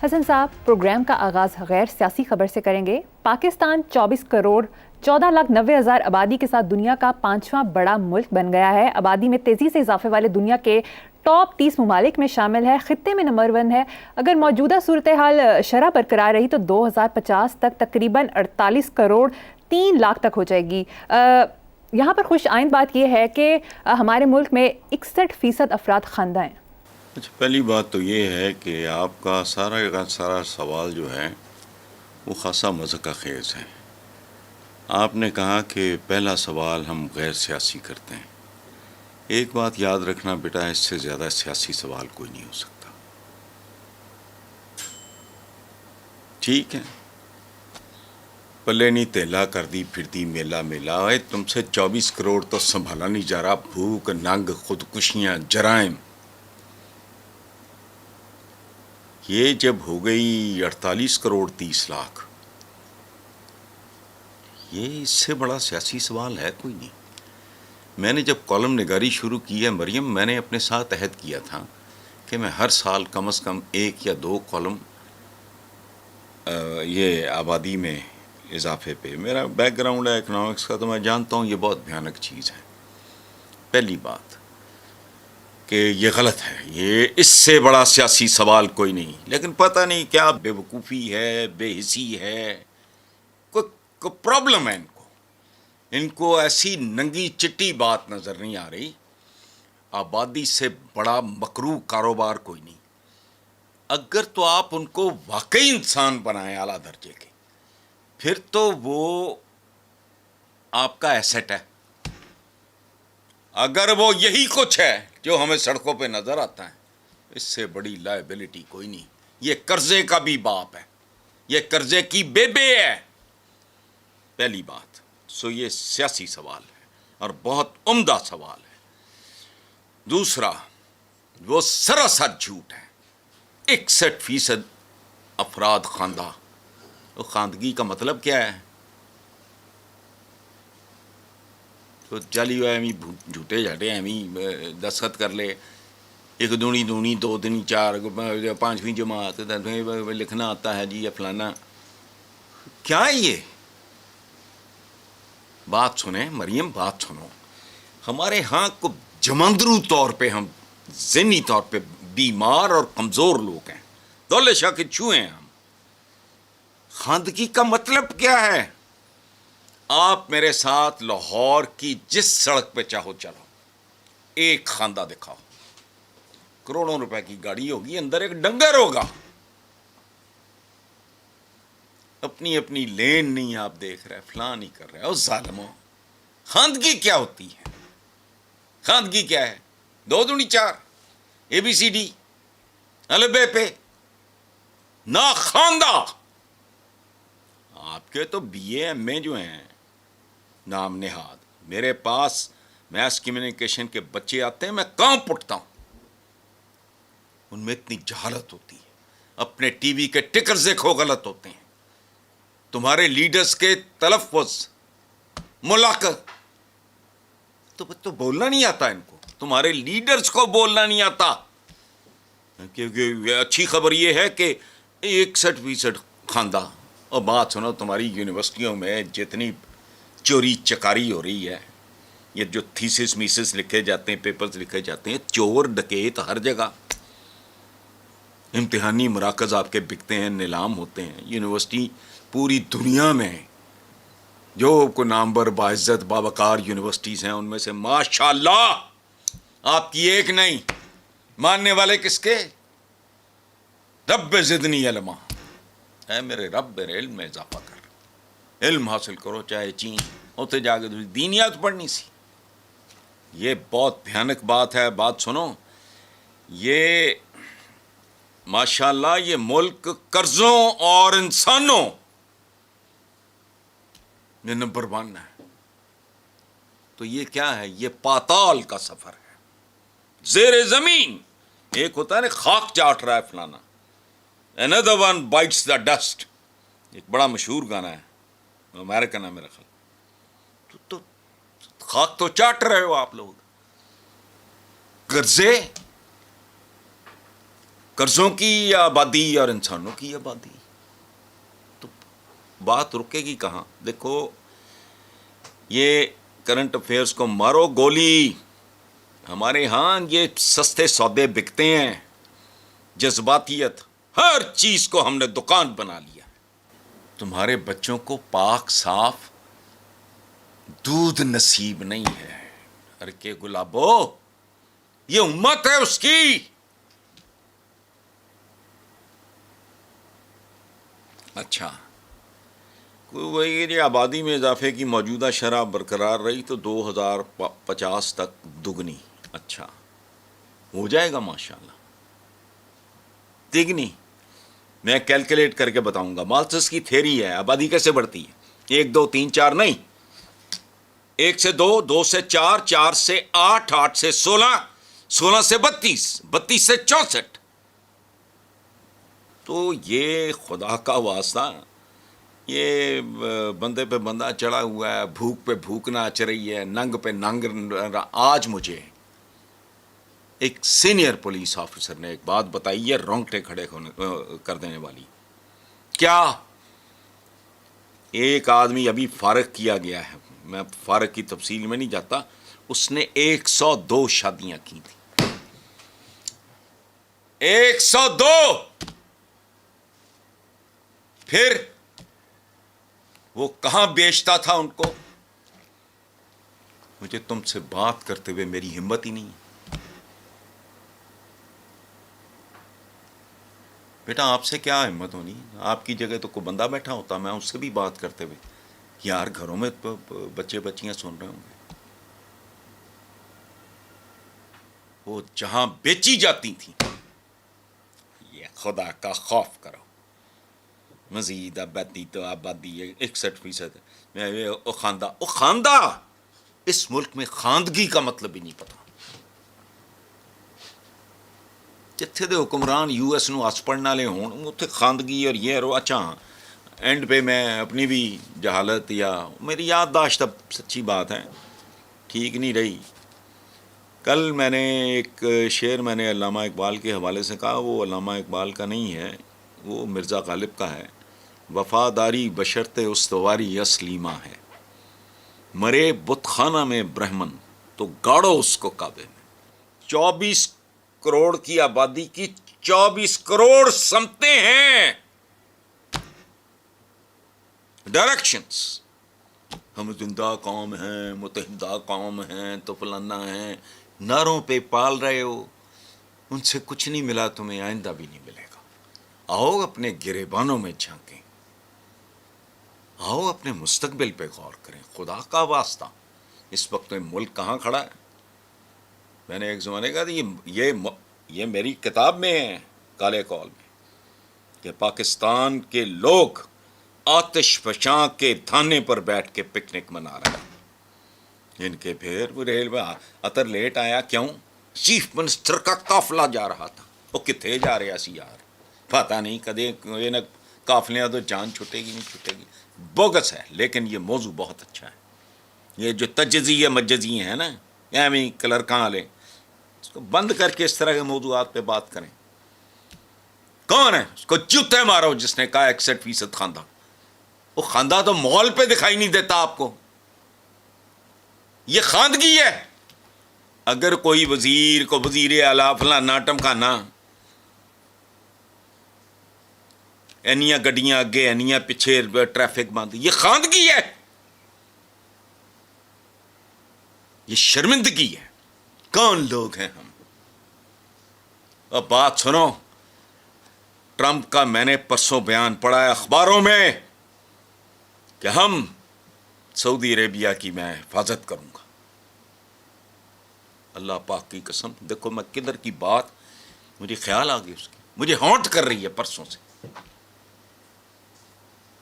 حسن صاحب، پروگرام کا آغاز غیر سیاسی خبر سے کریں گے۔ پاکستان 24 کروڑ 14,90,000 آبادی کے ساتھ دنیا کا 5واں بڑا ملک بن گیا ہے۔ آبادی میں تیزی سے اضافے والے دنیا کے ٹاپ 30 ممالک میں شامل ہے، خطے میں نمبر 1 ہے۔ اگر موجودہ صورتحال شرح برقرار رہی تو 2050 تک تقریباً 48 کروڑ 3 لاکھ تک ہو جائے گی۔ یہاں پر خوش آئند بات یہ ہے کہ ہمارے ملک میں 61% افراد خواندہ ہیں۔ اچھا، پہلی بات تو یہ ہے کہ آپ کا سارا سوال جو ہے وہ خاصا مضحکہ خیز ہے۔ آپ نے کہا کہ پہلا سوال ہم غیر سیاسی کرتے ہیں۔ ایک بات یاد رکھنا بیٹا، اس سے زیادہ سیاسی سوال کوئی نہیں ہو سکتا، ٹھیک ہے؟ پلے نہیں تیلا کر دی پھرتی میلا میلا۔ تم سے 24 کروڑ تو سنبھالا نہیں جا رہا، بھوک، ننگ، خودکشیاں، جرائم، یہ جب ہو گئی 48 کروڑ 30 لاکھ، یہ اس سے بڑا سیاسی سوال ہے کوئی نہیں۔ میں نے جب کالم نگاری شروع کی ہے مریم، میں نے اپنے ساتھ عہد کیا تھا کہ میں ہر سال کم از کم 1 یا 2 کالم یہ آبادی میں اضافے پہ، میرا بیک گراؤنڈ ہے اکنامکس کا تو میں جانتا ہوں یہ بہت بھیانک چیز ہے۔ پہلی بات کہ یہ غلط ہے، یہ اس سے بڑا سیاسی سوال کوئی نہیں، لیکن پتہ نہیں کیا بے وقوفی ہے، بے حسی ہے، کوئی پرابلم ہے ان کو ایسی ننگی چٹی بات نظر نہیں آ رہی۔ آبادی سے بڑا مکروہ کاروبار کوئی نہیں۔ اگر تو آپ ان کو واقعی انسان بنائیں اعلیٰ درجے کے، پھر تو وہ آپ کا ایسٹ ہے۔ اگر وہ یہی کچھ ہے جو ہمیں سڑکوں پہ نظر آتا ہے، اس سے بڑی لائبلٹی کوئی نہیں۔ یہ قرضے کا بھی باپ ہے، یہ قرضے کی بیبے ہے، پہلی بات۔ سو یہ سیاسی سوال ہے اور بہت عمدہ سوال ہے۔ دوسرا، وہ سراسر جھوٹ ہے۔ 61% افراد خواندہ۔ خواندگی کا مطلب کیا ہے؟ تو چلی ایویں جھوٹے جھاٹے ایویں دستخط کر لے، 1 دونی 2 دونی 4، 5ویں جماعت، لکھنا آتا ہے جی، یہ فلانا۔ کیا ہے یہ؟ بات سنیں مریم، بات سنو۔ ہمارے ہاں کو جماندرو طور پہ ہم ذہنی طور پہ بیمار اور کمزور لوگ ہیں، دولے شاہ کے چوہے ہیں ہم۔ خواندگی کا مطلب کیا ہے؟ آپ میرے ساتھ لاہور کی جس سڑک پہ چاہو چلو، ایک خواندہ دکھاؤ، کروڑوں روپے کی گاڑی ہوگی، اندر ایک ڈنگر ہوگا، اپنی اپنی لین نہیں آپ دیکھ رہے، فلاں نہیں کر رہے۔ او ظالموں، خواندگی کیا ہوتی ہے؟ خواندگی کیا ہے؟ 2 دونی 4، ABCD البے پہ نا خواندہ۔ آپ کے تو BA MA جو ہیں نام نہاد، میرے پاس میس کمیونیکیشن کے بچے آتے ہیں، میں کانپ اٹھتا ہوں، ان میں اتنی جہالت ہوتی ہے۔ اپنے ٹی وی کے ٹکرز دیکھو، غلط ہوتے ہیں۔ تمہارے لیڈرز کے تلفظ، ملاقات، تو بولنا نہیں آتا ان کو، تمہارے لیڈرز کو بولنا نہیں آتا۔ کیونکہ اچھی خبر یہ ہے کہ 61% خواندہ۔ اور بات سنو، تمہاری یونیورسٹیوں میں جتنی چوری چکاری ہو رہی ہے، یہ جو تھیسس میسس لکھے جاتے ہیں، پیپرز لکھے جاتے ہیں، چور ڈکیت ہر جگہ۔ امتحانی مراکز آپ کے بکتے ہیں، نیلام ہوتے ہیں۔ یونیورسٹی پوری دنیا میں جو کو نامور باعزت باوقار یونیورسٹیز ہیں، ان میں سے ماشاءاللہ آپ کی ایک نہیں۔ ماننے والے کس کے؟ رب زدنی علما، اے میرے رب میرے علم میں اضافہ کر، علم حاصل کرو، چاہے چین ہوتے جا کے دینیات پڑھنی سی۔ یہ بہت بھیانک بات ہے۔ بات سنو، یہ ماشاءاللہ یہ ملک قرضوں اور انسانوں میں نمبر 1 ہے۔ تو یہ کیا ہے؟ یہ پاتال کا سفر ہے، زیر زمین۔ ایک ہوتا ہے نا خاک چاٹ رہا ہے فلانا، another one bites the dust، ایک بڑا مشہور گانا ہے، امریکن ہے میرا خیال۔ تو خاک تو چاٹ رہے ہو آپ لوگ۔ قرضوں کی آبادی اور انسانوں کی آبادی، تو بات رکے گی کہاں؟ دیکھو یہ کرنٹ افیئرس کو مارو گولی، ہمارے ہاں یہ سستے سودے بکتے ہیں، جذباتیت، ہر چیز کو ہم نے دکان بنا لیا۔ تمہارے بچوں کو پاک صاف دودھ نصیب نہیں ہے۔ ارے کہ گلابو، یہ امت ہے اس کی۔ اچھا، وہی آبادی میں اضافے کی موجودہ شرح برقرار رہی تو 2050 تک دگنی، اچھا ہو جائے گا ماشاءاللہ، تگنی میں کیلکولیٹ کر کے بتاؤں گا۔ مالتھس کی تھیری ہے آبادی کیسے بڑھتی ہے، 1 2 3 4 نہیں، 1 سے 2، 2 سے 4، 4 سے 8، 8 سے 16، 16 سے 32، 32 سے 64۔ تو یہ خدا کا واسطہ، یہ بندے پہ بندہ چڑھا ہوا ہے، بھوک پہ بھوک ناچ رہی ہے، ننگ پہ ننگ۔ آج مجھے ایک سینئر پولیس آفیسر نے ایک بات بتائی ہے رونگٹے کھڑے کر دینے والی۔ کیا؟ ایک آدمی ابھی فارغ کیا گیا ہے، میں فارغ کی تفصیل میں نہیں جاتا، اس نے 102 شادیاں کی تھیں، 102۔ پھر وہ کہاں بیچتا تھا ان کو؟ مجھے تم سے بات کرتے ہوئے میری ہمت ہی نہیں ہے۔ بیٹا آپ سے کیا ہمت ہونی، آپ کی جگہ تو کوئی بندہ بیٹھا ہوتا، میں اس سے بھی بات کرتے ہوئے، یار گھروں میں بچے بچیاں سن رہے ہوں گے، وہ جہاں بیچی جاتی تھیں، یہ خدا کا خوف کرو، مزید آبادی تو آبادی ہے 61%۔ میں خاندہ اس ملک میں خواندگی کا مطلب ہی نہیں پتا۔ جتھے دے حکمران یو ایس نو ہس پڑھنے والے ہون، اتنے خواندگی اور یہ رو۔ اچھا اینڈ پہ میں اپنی بھی جہالت یا میری یادداشت اب سچی بات ہے ٹھیک نہیں رہی۔ کل میں نے ایک شعر میں نے علامہ اقبال کے حوالے سے کہا، وہ علامہ اقبال کا نہیں ہے، وہ مرزا غالب کا ہے۔ وفاداری بشرط استواری اسلیمہ ہے، مرے بت خانہ میں برہمن تو گاڑو اس کو کعبے میں۔ 24 کروڑ کی آبادی کی 24 کروڑ سمتیں ہیں، ڈائریکشنز۔ ہم زندہ قوم ہیں، متحدہ قوم ہیں، تو فلانا ہیں، نعروں پہ پال رہے ہو، ان سے کچھ نہیں ملا تمہیں، آئندہ بھی نہیں ملے گا۔ آؤ اپنے گریبانوں میں جھانکیں، آؤ اپنے مستقبل پہ غور کریں، خدا کا واسطہ۔ اس وقت میں ملک کہاں کھڑا ہے؟ میں نے ایک زمانے کہا تھا، یہ میری کتاب میں ہے کالے کال میں، کہ پاکستان کے لوگ آتش فشاں کے تھانے پر بیٹھ کے پکنک منا رہے ہیں۔ ان کے پھر ریل میں اتر لیٹ آیا، کیوں؟ چیف منسٹر کا قافلہ جا رہا تھا۔ وہ کتنے جا رہا سی یار، پتہ نہیں، کدے قافلیاں تو جان چھٹے گی نہیں چھٹے گی، بوگس ہے۔ لیکن یہ موضوع بہت اچھا ہے، یہ جو تجزیہ مجزی ہیں نا، ایویں کلرکاں والے، اس کو بند کر کے اس طرح کے موضوعات پہ بات کریں۔ کون ہے اس کو جوتے مارو جس نے کہا 61% خواندہ؟ وہ خواندہ تو مال پہ دکھائی نہیں دیتا آپ کو، یہ خواندگی ہے۔ اگر کوئی وزیر کو وزیر اعلیٰ فلانا ٹمکانا، اینیاں گڈیاں اگے اینیاں پیچھے، ٹریفک بند، یہ خواندگی ہے، یہ شرمندگی ہے۔ کون لوگ ہیں ہم؟ اب بات سنو، ٹرمپ کا میں نے پرسوں بیان پڑھا ہے اخباروں میں کہ ہم سعودی عربیہ کی میں حفاظت کروں گا۔ اللہ پاک کی قسم، دیکھو میں کدھر کی بات، مجھے خیال آ گیا اس کی، مجھے ہانٹ کر رہی ہے پرسوں سے،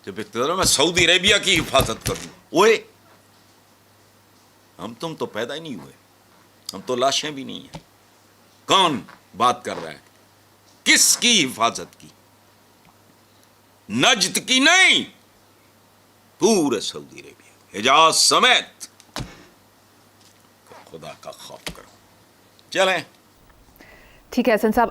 جب اقتدار میں سعودی عربیہ کی حفاظت کروں گا۔ اوئے ہم تم تو پیدا ہی نہیں ہوئے، ہم تو لاشیں بھی نہیں ہیں۔ کون بات کر رہا ہے؟ کس کی حفاظت کی؟ نجد کی نہیں، پورے سعودی عربیہ، حجاز سمیت۔ خدا کا خوف کرو۔ چلیں ٹھیک ہے حسن صاحب،